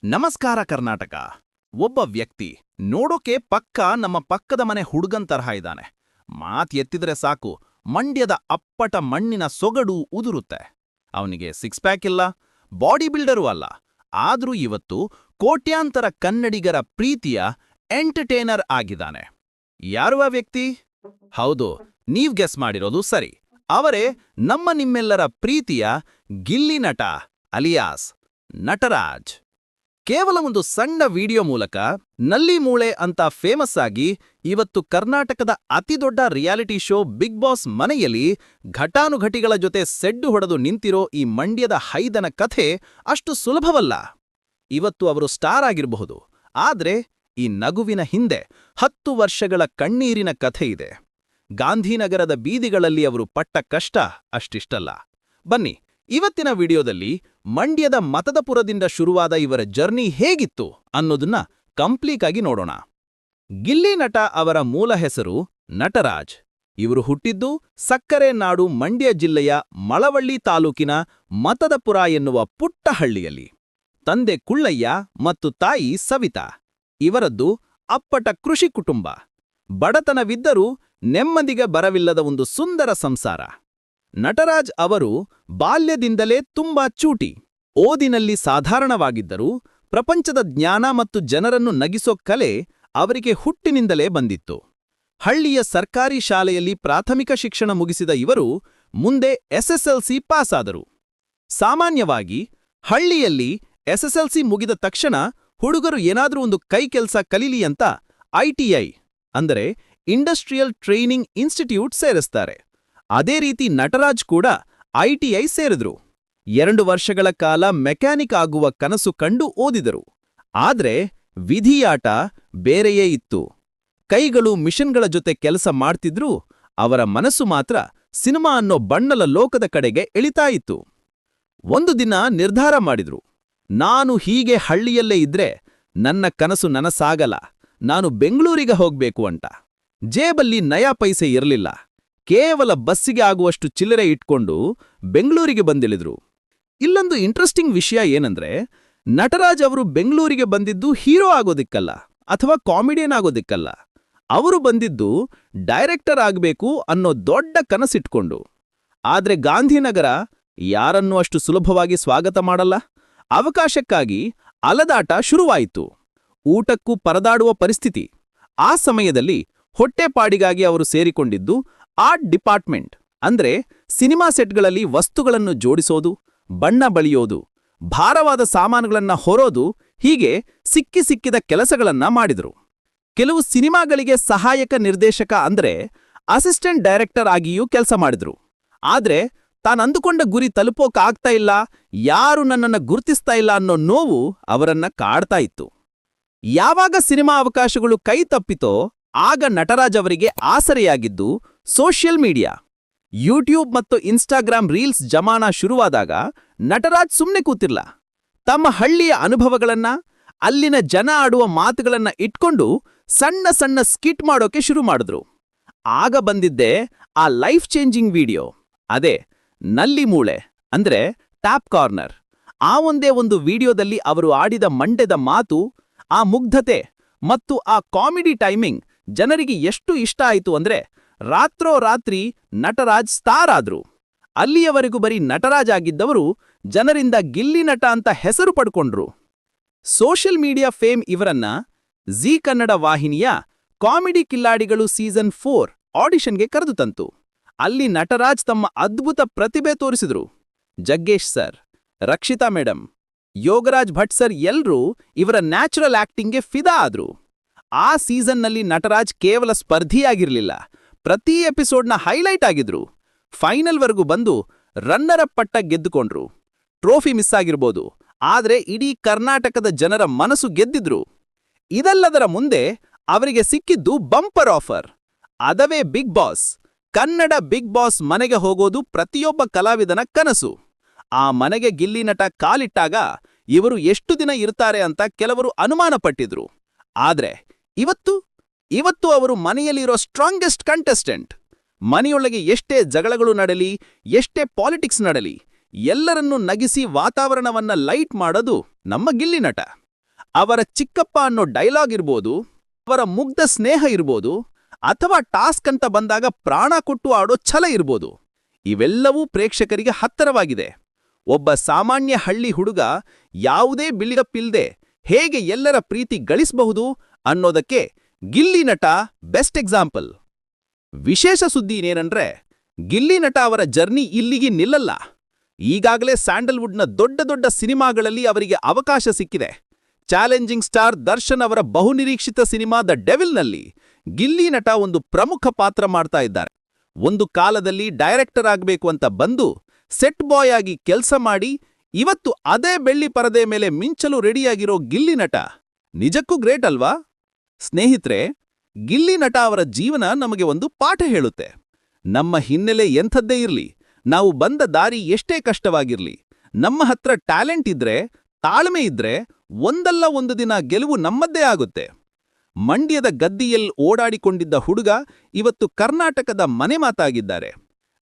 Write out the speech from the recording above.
ನಮಸ್ಕಾರ ಕರ್ನಾಟಕ. ಒಬ್ಬ ವ್ಯಕ್ತಿ ನೋಡೋಕೆ ಪಕ್ಕ ನಮ್ಮ ಪಕ್ಕದ ಮನೆ ಹುಡುಗನ್ ತರಹ ಇದ್ದಾನೆ. ಮಾತ್ ಎತ್ತಿದ್ರೆ ಸಾಕು, ಮಂಡ್ಯದ ಅಪ್ಪಟ ಮಣ್ಣಿನ ಸೊಗಡು ಉದುರುತ್ತೆ. ಅವನಿಗೆ ಸಿಕ್ಸ್ ಪ್ಯಾಕ್ ಇಲ್ಲ, ಬಾಡಿ ಬಿಲ್ಡರೂ ಅಲ್ಲ. ಆದ್ರೂ ಇವತ್ತು ಕೋಟ್ಯಾಂತರ ಕನ್ನಡಿಗರ ಪ್ರೀತಿಯ ಎಂಟರ್ಟೈನರ್ ಆಗಿದ್ದಾನೆ. ಯಾರು ಆ ವ್ಯಕ್ತಿ? ಹೌದು, ನೀವ್ ಗೆಸ್ ಮಾಡಿರೋದು ಸರಿ. ಅವರೇ ನಮ್ಮ ನಿಮ್ಮೆಲ್ಲರ ಪ್ರೀತಿಯ ಗಿಲ್ಲಿ ನಟ ಅಲಿಯಾಸ್ ನಟರಾಜ್. ಕೇವಲ ಒಂದು ಸಣ್ಣ ವಿಡಿಯೋ ಮೂಲಕ ನಲ್ಲಿ ಮೂಳೆ ಅಂತ ಫೇಮಸ್ ಆಗಿ ಇವತ್ತು ಕರ್ನಾಟಕದ ಅತಿದೊಡ್ಡ ರಿಯಾಲಿಟಿ ಶೋ ಬಿಗ್ ಬಾಸ್ ಮನೆಯಲ್ಲಿ ಘಟಾನುಘಟಿಗಳ ಜೊತೆ ಸೆಡ್ಡು ಹೊಡೆದು ನಿಂತಿರೋ ಈ ಮಂಡ್ಯದ ಹೈದನ ಕಥೆ ಅಷ್ಟು ಸುಲಭವಲ್ಲ. ಇವತ್ತು ಅವರು ಸ್ಟಾರ್ ಆಗಿರಬಹುದು, ಆದ್ರೆ ಈ ನಗುವಿನ ಹಿಂದೆ 10 ವರ್ಷಗಳ ಕಣ್ಣೀರಿನ ಕಥೆ ಇದೆ. ಗಾಂಧಿನಗರದ ಬೀದಿಗಳಲ್ಲಿ ಅವರು ಪಟ್ಟ ಕಷ್ಟ ಅಷ್ಟಿಷ್ಟಲ್ಲ. ಬನ್ನಿ, ಇವತ್ತಿನ ವಿಡಿಯೋದಲ್ಲಿ ಮಂಡ್ಯದ ಮತದಪುರದಿಂದ ಶುರುವಾದ ಇವರ ಜರ್ನಿ ಹೇಗಿತ್ತು ಅನ್ನೋದನ್ನ ಕಂಪ್ಲೀಟ್ ಆಗಿ ನೋಡೋಣ. ಗಿಲ್ಲಿ ನಟ ಅವರ ಮೂಲ ಹೆಸರು ನಟರಾಜ್. ಇವರು ಹುಟ್ಟಿದ್ದು ಸಕ್ಕರೆ ನಾಡು ಮಂಡ್ಯ ಜಿಲ್ಲೆಯ ಮಳವಳ್ಳಿ ತಾಲೂಕಿನ ಮತದಪುರ ಎನ್ನುವ ಪುಟ್ಟ ಹಳ್ಳಿಯಲ್ಲಿ. ತಂದೆ ಕುಳ್ಳಯ್ಯ ಮತ್ತು ತಾಯಿ ಸವಿತಾ. ಇವರದ್ದು ಅಪ್ಪಟ ಕೃಷಿ ಕುಟುಂಬ. ಬಡತನವಿದ್ದರೂ ನೆಮ್ಮದಿಗೆ ಬರವಿಲ್ಲದ ಒಂದು ಸುಂದರ ಸಂಸಾರ. ನಟರಾಜ್ ಅವರು ಬಾಲ್ಯದಿಂದಲೇ ತುಂಬಾ ಚೂಟಿ. ಓದಿನಲ್ಲಿ ಸಾಧಾರಣವಾಗಿದ್ದರೂ ಪ್ರಪಂಚದ ಜ್ಞಾನ ಮತ್ತು ಜನರನ್ನು ನಗಿಸೋ ಕಲೆ ಅವರಿಗೆ ಹುಟ್ಟಿನಿಂದಲೇ ಬಂದಿತ್ತು. ಹಳ್ಳಿಯ ಸರ್ಕಾರಿ ಶಾಲೆಯಲ್ಲಿ ಪ್ರಾಥಮಿಕ ಶಿಕ್ಷಣ ಮುಗಿಸಿದ ಇವರು ಮುಂದೆ ಎಸ್ಎಸ್ಎಲ್ಸಿ ಪಾಸಾದರು. ಸಾಮಾನ್ಯವಾಗಿ ಹಳ್ಳಿಯಲ್ಲಿ ಎಸ್ಎಸ್ಎಲ್ಸಿ ಮುಗಿದ ತಕ್ಷಣ ಹುಡುಗರು ಏನಾದ್ರೂ ಒಂದು ಕೈ ಕೆಲಸ ಕಲೀಲಿ ಅಂತ ಐಟಿಐ ಅಂದರೆ ಇಂಡಸ್ಟ್ರಿಯಲ್ ಟ್ರೈನಿಂಗ್ ಇನ್ಸ್ಟಿಟ್ಯೂಟ್ ಸೇರಿಸ್ತಾರೆ. ಅದೇ ರೀತಿ ನಟರಾಜ್ ಕೂಡ ಐಟಿಐ ಸೇರಿದ್ರು. 2 ವರ್ಷಗಳ ಕಾಲ ಮೆಕ್ಯಾನಿಕ್ ಆಗುವ ಕನಸು ಕಂಡು ಓದಿದರು. ಆದ್ರೆ ವಿಧಿಯಾಟ ಬೇರೆಯೇ ಇತ್ತು. ಕೈಗಳು ಮಿಷನ್ಗಳ ಜೊತೆ ಕೆಲಸ ಮಾಡ್ತಿದ್ರೂ ಅವರ ಮನಸ್ಸು ಮಾತ್ರ ಸಿನಿಮಾ ಅನ್ನೋ ಬಣ್ಣದ ಲೋಕದ ಕಡೆಗೆ ಎಳಿತಾಯಿತ್ತು. ಒಂದು ದಿನ ನಿರ್ಧಾರ ಮಾಡಿದ್ರು, ನಾನು ಹೀಗೆ ಹಳ್ಳಿಯಲ್ಲೇ ಇದ್ರೆ ನನ್ನ ಕನಸು ನನಸಾಗಲ್ಲ, ನಾನು ಬೆಂಗಳೂರಿಗೆ ಹೋಗ್ಬೇಕು ಅಂತ. ಜೇಬಲ್ಲಿ ನಯಾ ಪೈಸೆ ಇರಲಿಲ್ಲ. ಕೇವಲ ಬಸ್ಸಿಗೆ ಆಗುವಷ್ಟು ಚಿಲ್ಲರೆ ಇಟ್ಕೊಂಡು ಬೆಂಗಳೂರಿಗೆ ಬಂದಿಳಿದ್ರು. ಇಲ್ಲೊಂದು ಇಂಟ್ರೆಸ್ಟಿಂಗ್ ವಿಷಯ ಏನಂದ್ರೆ, ನಟರಾಜ್ ಅವರು ಬೆಂಗಳೂರಿಗೆ ಬಂದಿದ್ದು ಹೀರೋ ಆಗೋದಿಕ್ಕಲ್ಲ ಅಥವಾ ಕಾಮಿಡಿಯನ್ ಆಗೋದಿಕ್ಕಲ್ಲ. ಅವರು ಬಂದಿದ್ದು ಡೈರೆಕ್ಟರ್ ಆಗಬೇಕು ಅನ್ನೋ ದೊಡ್ಡ ಕನಸಿಟ್ಕೊಂಡು. ಆದ್ರೆ ಗಾಂಧಿನಗರ ಯಾರನ್ನೂ ಅಷ್ಟು ಸುಲಭವಾಗಿ ಸ್ವಾಗತ ಮಾಡಲ್ಲ. ಅವಕಾಶಕ್ಕಾಗಿ ಅಲದಾಟ ಶುರುವಾಯಿತು. ಊಟಕ್ಕೂ ಪರದಾಡುವ ಪರಿಸ್ಥಿತಿ. ಆ ಸಮಯದಲ್ಲಿ ಹೊಟ್ಟೆಪಾಡಿಗಾಗಿ ಅವರು ಸೇರಿಕೊಂಡಿದ್ದು ಆರ್ಟ್ ಡಿಪಾರ್ಟ್ಮೆಂಟ್. ಅಂದ್ರೆ ಸಿನಿಮಾ ಸೆಟ್ಗಳಲ್ಲಿ ವಸ್ತುಗಳನ್ನು ಜೋಡಿಸೋದು, ಬಣ್ಣ ಬಳಿಯೋದು, ಭಾರವಾದ ಸಾಮಾನುಗಳನ್ನ ಹೊರೋದು, ಹೀಗೆ ಸಿಕ್ಕಿದ ಕೆಲಸಗಳನ್ನ ಮಾಡಿದ್ರು. ಕೆಲವು ಸಿನಿಮಾಗಳಿಗೆ ಸಹಾಯಕ ನಿರ್ದೇಶಕ ಅಂದ್ರೆ ಅಸಿಸ್ಟೆಂಟ್ ಡೈರೆಕ್ಟರ್ ಆಗಿಯೂ ಕೆಲಸ ಮಾಡಿದ್ರು. ಆದ್ರೆ ತಾನಂದುಕೊಂಡ ಗುರಿ ತಲುಪೋಕಾಗ್ತಾ ಇಲ್ಲ, ಯಾರು ನನ್ನನ್ನ ಗುರ್ತಿಸ್ತಾ ಇಲ್ಲ ಅನ್ನೋ ನೋವು ಅವರನ್ನ ಕಾಡ್ತಾ ಇತ್ತು. ಯಾವಾಗ ಸಿನಿಮಾ ಅವಕಾಶಗಳು ಕೈ ತಪ್ಪಿತೋ ಆಗ ನಟರಾಜ್ ಅವರಿಗೆ ಆಸರೆಯಾಗಿದ್ದು ಸೋಷಿಯಲ್ ಮೀಡಿಯಾ. ಯೂಟ್ಯೂಬ್ ಮತ್ತು ಇನ್ಸ್ಟಾಗ್ರಾಮ್ ರೀಲ್ಸ್ ಜಮಾನ ಶುರುವಾದಾಗ ನಟರಾಜ್ ಸುಮ್ಮನೆ ಕೂತಿರ್ಲ. ತಮ್ಮ ಹಳ್ಳಿಯ ಅನುಭವಗಳನ್ನ, ಅಲ್ಲಿನ ಜನ ಆಡುವ ಮಾತುಗಳನ್ನ ಇಟ್ಕೊಂಡು ಸಣ್ಣ ಸಣ್ಣ ಸ್ಕಿಟ್ ಮಾಡೋಕೆ ಶುರು ಮಾಡಿದ್ರು. ಆಗ ಬಂದಿದ್ದೆ ಆ ಲೈಫ್ ಚೇಂಜಿಂಗ್ ವಿಡಿಯೋ. ಅದೇ ನಲ್ಲಿ ಮೂಳೆ ಅಂದ್ರೆ ಟ್ಯಾಪ್ ಕಾರ್ನರ್. ಆ ಒಂದೇ ಒಂದು ವಿಡಿಯೋದಲ್ಲಿ ಅವರು ಆಡಿದ ಮಂಡ್ಯದ ಮಾತು, ಆ ಮುಗ್ಧತೆ ಮತ್ತು ಆ ಕಾಮಿಡಿ ಟೈಮಿಂಗ್ ಜನರಿಗೆ ಎಷ್ಟು ಇಷ್ಟ ಆಯಿತು ಅಂದ್ರೆ ರಾತ್ರೋರಾತ್ರಿ ನಟರಾಜ್ ಸ್ಟಾರ್ ಆದ್ರು. ಅಲ್ಲಿಯವರೆಗೂ ಬರೀ ನಟರಾಜ್ ಆಗಿದ್ದವರು ಜನರಿಂದ ಗಿಲ್ಲಿ ನಟ ಅಂತ ಹೆಸರು ಪಡ್ಕೊಂಡ್ರು. ಸೋಷಿಯಲ್ ಮೀಡಿಯಾ ಫೇಮ್ ಇವರನ್ನ ಜೀ ಕನ್ನಡ ವಾಹಿನಿಯ ಕಾಮಿಡಿ ಕಿಲ್ಲಾಡಿಗಳು ಸೀಸನ್ 4 ಆಡಿಷನ್ಗೆ ಕರೆದು ತಂತು. ಅಲ್ಲಿ ನಟರಾಜ್ ತಮ್ಮ ಅದ್ಭುತ ಪ್ರತಿಭೆ ತೋರಿಸಿದ್ರು. Jaggesh sir, Rakshita madam, Yogaraj Bhat sir ಎಲ್ರೂ ಇವರ ನ್ಯಾಚುರಲ್ ಆಕ್ಟಿಂಗ್ಗೆ ಫಿದಾ ಆದ್ರು. ಆ ಸೀಸನ್ನಲ್ಲಿ ನಟರಾಜ್ ಕೇವಲ ಸ್ಪರ್ಧಿಯಾಗಿರ್ಲಿಲ್ಲ, ಪ್ರತಿ ಎಪಿಸೋಡ್ನ ಹೈಲೈಟ್ ಆಗಿದ್ರು. ಫೈನಲ್ವರೆಗೂ ಬಂದು ರನ್ನರ್ ಅಪ್ ಪಟ್ಟ ಗೆದ್ದುಕೊಂಡ್ರು. ಟ್ರೋಫಿ ಮಿಸ್ ಆಗಿರ್ಬೋದು, ಆದ್ರೆ ಇಡೀ ಕರ್ನಾಟಕದ ಜನರ ಮನಸ್ಸು ಗೆದ್ದಿದ್ರು. ಇದೆಲ್ಲದರ ಮುಂದೆ ಅವರಿಗೆ ಸಿಕ್ಕಿದ್ದು ಬಂಪರ್ ಆಫರ್. ಅದವೇ Bigg Boss. Kannada Bigg Boss ಮನೆಗೆ ಹೋಗೋದು ಪ್ರತಿಯೊಬ್ಬ ಕಲಾವಿದನ ಕನಸು. ಆ ಮನೆಗೆ ಗಿಲ್ಲಿ ನಟ ಕಾಲಿಟ್ಟಾಗ ಇವರು ಎಷ್ಟು ದಿನ ಇರ್ತಾರೆ ಅಂತ ಕೆಲವರು ಅನುಮಾನ ಪಟ್ಟಿದ್ರು. ಆದ್ರೆ ಇವತ್ತು ಅವರು ಮನೆಯಲ್ಲಿರೋ ಸ್ಟ್ರಾಂಗೆಸ್ಟ್ ಕಂಟೆಸ್ಟೆಂಟ್. ಮನೆಯೊಳಗೆ ಎಷ್ಟೇ ಜಗಳಗಳು ನಡೆಲಿ, ಎಷ್ಟೇ ಪಾಲಿಟಿಕ್ಸ್ ನಡೆಲಿ, ಎಲ್ಲರನ್ನೂ ನಗಿಸಿ ವಾತಾವರಣವನ್ನ ಲೈಟ್ ಮಾಡೋದು ನಮ್ಮ ಗಿಲ್ಲಿ ನಟ. ಅವರ ಚಿಕ್ಕಪ್ಪ ಅನ್ನೋ ಡೈಲಾಗ್ ಇರ್ಬೋದು, ಅವರ ಮುಗ್ಧ ಸ್ನೇಹ ಇರ್ಬೋದು, ಅಥವಾ ಟಾಸ್ಕ್ ಅಂತ ಬಂದಾಗ ಪ್ರಾಣ ಕೊಟ್ಟು ಆಡೋ ಛಲ ಇರ್ಬೋದು, ಇವೆಲ್ಲವೂ ಪ್ರೇಕ್ಷಕರಿಗೆ ಹತ್ತರವಾಗಿದೆ. ಒಬ್ಬ ಸಾಮಾನ್ಯ ಹಳ್ಳಿ ಹುಡುಗ ಯಾವುದೇ ಬಿಲ್ಡಪ್ ಹೇಗೆ ಎಲ್ಲರ ಪ್ರೀತಿ ಗಳಿಸಬಹುದು ಅನ್ನೋದಕ್ಕೆ ಗಿಲ್ಲಿ ನಟ ಬೆಸ್ಟ್ ಎಕ್ಸಾಂಪಲ್. ವಿಶೇಷ ಸುದ್ದಿ ಏನೇನಂದ್ರೆ, ಗಿಲ್ಲಿ ನಟ ಅವರ ಜರ್ನಿ ಇಲ್ಲಿಗೆ ನಿಲ್ಲಲ್ಲ. ಈಗಾಗಲೇ ಸ್ಯಾಂಡಲ್ವುಡ್ನ ದೊಡ್ಡ ದೊಡ್ಡ ಸಿನಿಮಾಗಳಲ್ಲಿ ಅವರಿಗೆ ಅವಕಾಶ ಸಿಕ್ಕಿದೆ. ಚಾಲೆಂಜಿಂಗ್ ಸ್ಟಾರ್ ದರ್ಶನ್ ಅವರ ಬಹುನಿರೀಕ್ಷಿತ ಸಿನಿಮಾ ದ ಡೆವಿಲ್ನಲ್ಲಿ ಗಿಲ್ಲಿ ನಟ ಒಂದು ಪ್ರಮುಖ ಪಾತ್ರ ಮಾಡ್ತಾ ಇದ್ದಾರೆ. ಒಂದು ಕಾಲದಲ್ಲಿ ಡೈರೆಕ್ಟರ್ ಆಗಬೇಕು ಅಂತ ಬಂದು ಸೆಟ್ ಬಾಯ್ ಆಗಿ ಕೆಲಸ ಮಾಡಿ ಇವತ್ತು ಅದೇ ಬೆಳ್ಳಿ ಪರದೆ ಮೇಲೆ ಮಿಂಚಲು ರೆಡಿಯಾಗಿರೋ ಗಿಲ್ಲಿ ನಟ ನಿಜಕ್ಕೂ ಗ್ರೇಟ್ ಅಲ್ವಾ? ಸ್ನೇಹಿತರೆ, ಗಿಲ್ಲಿ ನಟ ಅವರ ಜೀವನ ನಮಗೆ ಒಂದು ಪಾಠ ಹೇಳುತ್ತೆ. ನಮ್ಮ ಹಿನ್ನೆಲೆ ಎಂಥದ್ದೇ ಇರ್ಲಿ, ನಾವು ಬಂದ ದಾರಿ ಎಷ್ಟೇ ಕಷ್ಟವಾಗಿರ್ಲಿ, ನಮ್ಮ ಹತ್ರ ಟ್ಯಾಲೆಂಟ್ ಇದ್ರೆ, ತಾಳ್ಮೆ ಇದ್ರೆ ಒಂದಲ್ಲ ಒಂದು ದಿನ ಗೆಲುವು ನಮ್ಮದ್ದೇ ಆಗುತ್ತೆ. ಮಂಡ್ಯದ ಗದ್ದಿಯಲ್ಲಿ ಓಡಾಡಿಕೊಂಡಿದ್ದ ಹುಡುಗ ಇವತ್ತು ಕರ್ನಾಟಕದ ಮನೆ ಮಾತಾಗಿದ್ದಾರೆ.